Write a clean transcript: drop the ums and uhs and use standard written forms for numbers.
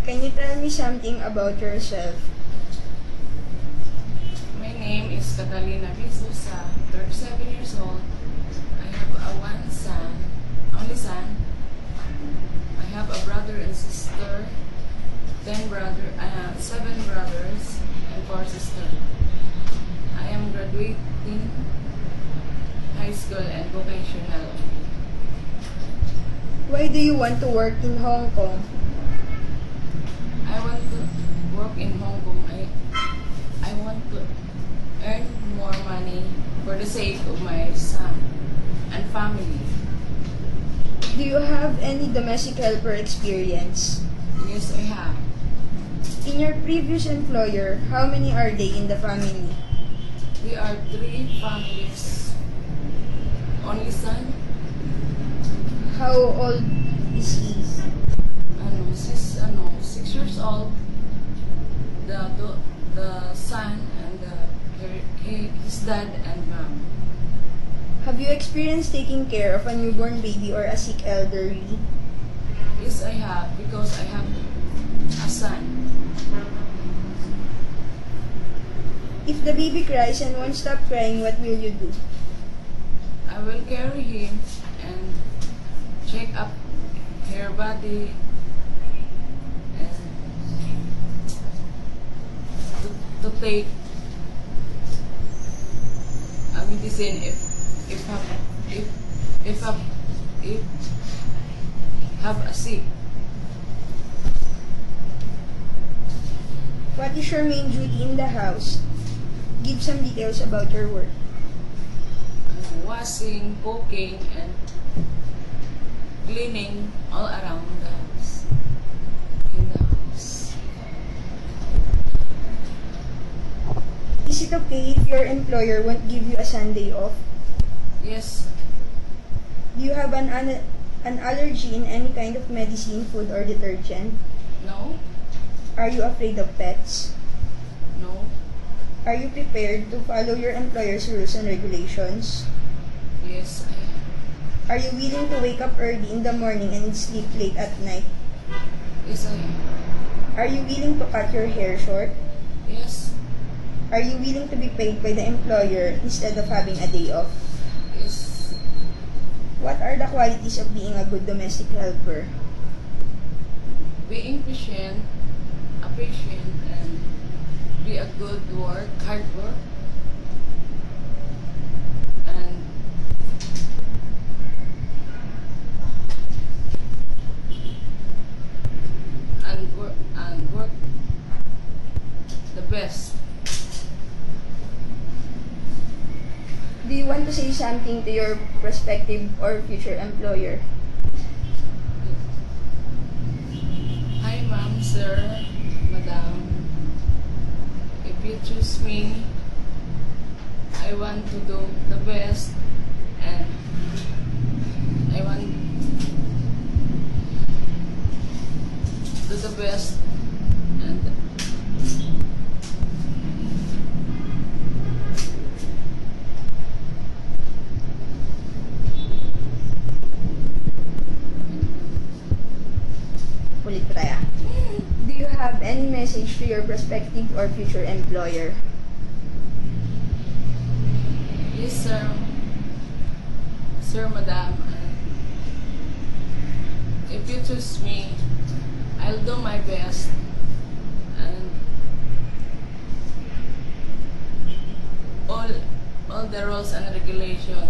Can you tell me something about yourself? My name is Catalina Visusa, 37 years old. I have only son. I have a brother and sister, 7 brothers and 4 sisters. I am graduating high school and vocational. Why do you want to work in Hong Kong? I want to work in Hong Kong. I want to earn more money for the sake of my son and family. Do you have any domestic helper experience? Yes, I have. In your previous employer, how many are they in the family? We are 3 families. Only son, How old is he? 6 years old. The son and his dad and mom. Have you experienced taking care of a newborn baby or a sick elderly? Yes, I have, because I have a son. If the baby cries and won't stop crying, what will you do? I will carry him and check up her body and to take a medicine if have a sick. What is your main duty in the house? Give some details about your work. Washing, cooking, and cleaning all around the house. In the house. Is it okay if your employer won't give you a Sunday off? Yes, Do you have an allergy in any kind of medicine, food, or detergent? no, Are you afraid of pets? no, Are you prepared to follow your employer's rules and regulations? yes, I am. Are you willing to wake up early in the morning and sleep late at night? Yes, I am. Are you willing to cut your hair short? Yes, Are you willing to be paid by the employer instead of having a day off? yes. What are the qualities of being a good domestic helper? Being patient, and be a good hard work, and work the best. Do you want to say something to your prospective or future employer? Hi, ma'am, sir, madam. If you choose me, I want to do the best, and I want to do the best, and Ulit Raya. Do you have any message to your prospective or future employer? yes, sir, madam. If you choose me, I'll do my best, and all the rules and regulations